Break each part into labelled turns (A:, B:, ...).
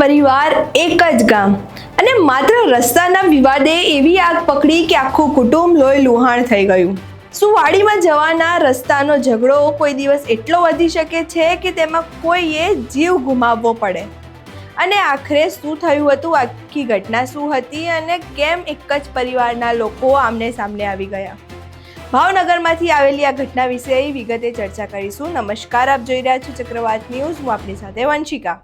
A: પરિવાર એક જ ગામ અને માત્ર રસ્તાના વિવાદે એવી આગ પકડી કે આખું કુટુંબ લોહી લુહાણ થઈ ગયું। શું વાડીમાં જવાના રસ્તાનો ઝઘડો કોઈ દિવસ એટલો વધી શકે છે કે તેમાં કોઈએ જીવ ગુમાવવો પડે? અને આખરે શું થયું હતું, આખી ઘટના શું હતી અને કેમ એક જ પરિવારના લોકો આમને સામને આવી ગયા? ભાવનગરમાંથી આવેલી આ ઘટના વિશે વિગતે ચર્ચા કરીશું। નમસ્કાર, આપ જોઈ રહ્યા છો ચક્રવાત ન્યૂઝ। હું આપની સાથે વંશિકા।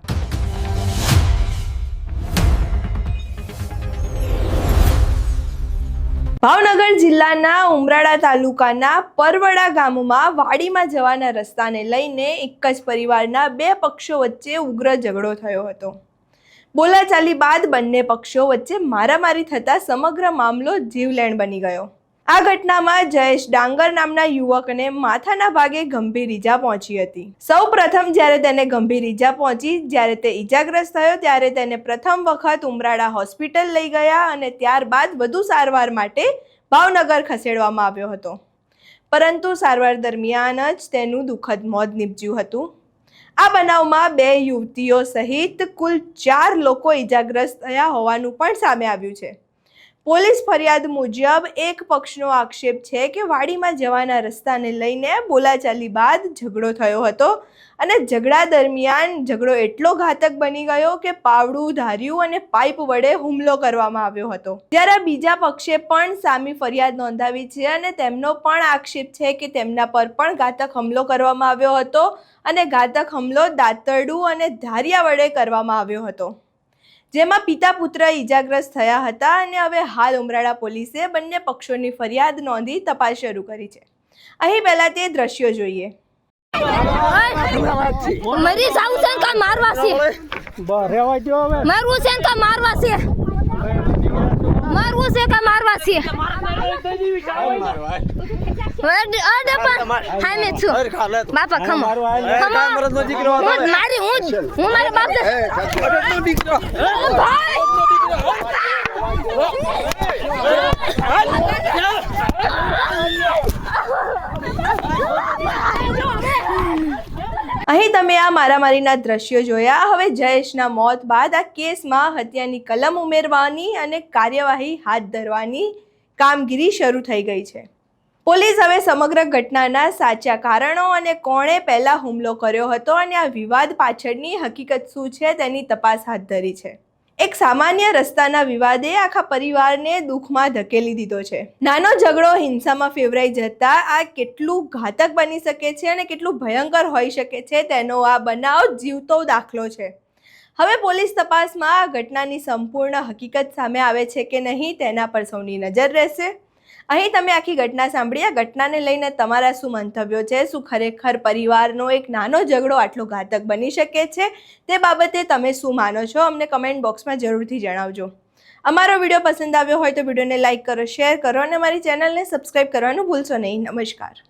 A: ભાવનગર જિલ્લાના ઉમરાળા તાલુકાના પરવડા ગામમાં વાડીમાં જવાના રસ્તાને લઈને એક જ પરિવારના બે પક્ષો વચ્ચે ઉગ્ર ઝઘડો થયો હતો। બોલાચાલી બાદ બંને પક્ષો વચ્ચે મારામારી થતા સમગ્ર મામલો જીવલેણ બની ગયો। આ ઘટનામાં જયેશ ડાંગર નામના યુવકને માથાના ભાગે ગંભીર ઈજા પહોંચી હતી। સૌ પ્રથમ જ્યારે તેને ગંભીર ઈજા પહોંચી, જ્યારે તે ઈજાગ્રસ્ત થયો ત્યારે તેને પ્રથમ વખત ઉમરાળા હોસ્પિટલ લઈ ગયા અને ત્યારબાદ વધુ સારવાર માટે ભાવનગર ખસેડવામાં આવ્યો હતો, પરંતુ સારવાર દરમિયાન જ તેનું દુઃખદ મોત નીપજ્યું હતું। આ બનાવમાં બે યુવતીઓ સહિત કુલ 4 લોકો ઈજાગ્રસ્ત થયા હોવાનું પણ સામે આવ્યું છે। પોલીસ ફરિયાદ મુજબ એક પક્ષનો આક્ષેપ છે કે વાડીમાં જવાના રસ્તાને લઈને બોલાચાલી બાદ ઝઘડો થયો હતો અને ઝઘડા દરમિયાન ઝઘડો એટલો ઘાતક બની ગયો કે પાવડું, ધાર્યું અને પાઇપ વડે હુમલો કરવામાં આવ્યો હતો। જ્યારે બીજા પક્ષે પણ સામી ફરિયાદ નોંધાવી છે અને તેમનો પણ આક્ષેપ છે કે તેમના પર પણ ઘાતક હુમલો કરવામાં આવ્યો હતો અને ઘાતક હુમલો દાતરડું અને ધારિયા વડે કરવામાં આવ્યો હતો, જેમાં પિતા પુત્ર ઈજાગ્રસ્ત થયા હતા અને હવે હાલ ઉમરાળા પોલીસે બંને પક્ષોની ફરિયાદ નોંધી તપાસ શરૂ કરી છે। અહીં પહેલા તે દ્રશ્યો જોઈએ।
B: મરી જાવ છે કા મારવા છે, રહેવા દો હવે, મારવું છે કા મારવા છે, મારવું છે કા મારવા છે, હામે છું બાપા ખમો ખમો મારી હું મારા બાપ દીકરો
A: અહીં તમે આ મારામારીના દ્રશ્યો જોયા। હવે જયેશના મોત બાદ આ કેસમાં હત્યાની કલમ ઉમેરવાની અને કાર્યવાહી હાથ ધરવાની કામગીરી શરૂ થઈ ગઈ છે। પોલીસ હવે સમગ્ર ઘટનાના સાચા કારણો અને કોણે પહેલા હુમલો કર્યો હતો અને આ વિવાદ પાછળની હકીકત શું છે તેની તપાસ હાથ ધરી છે। એક સામાન્ય રસ્તાના વિવાદે આખા પરિવારને દુઃખમાં ધકેલી દીધો છે। નાનો ઝઘડો હિંસામાં ફેવરાઈ જતા આ કેટલું ઘાતક બની શકે છે અને કેટલું ભયંકર હોઈ શકે છે તેનો આ બનાવ જીવતો દાખલો છે। હવે પોલીસ તપાસમાં આ ઘટનાની સંપૂર્ણ હકીકત સામે આવે છે કે નહીં તેના પર સૌની નજર રહેશે। અહીં તમે આખી ઘટના સાંભળી। આ ઘટનાને લઈને તમારા શું મંતવ્યો છે? શું ખરેખર પરિવારનો એક નાનો ઝઘડો આટલો ઘાતક બની શકે છે? તે બાબતે તમે શું માનો છો? અમને કમેન્ટ બોક્સમાં જરૂરથી જણાવજો। અમારો વિડીયો પસંદ આવ્યો હોય તો વિડીયોને લાઇક કરો, શેર કરો અને અમારી ચેનલને સબસ્ક્રાઇબ કરવાનું ભૂલશો નહીં। નમસ્કાર।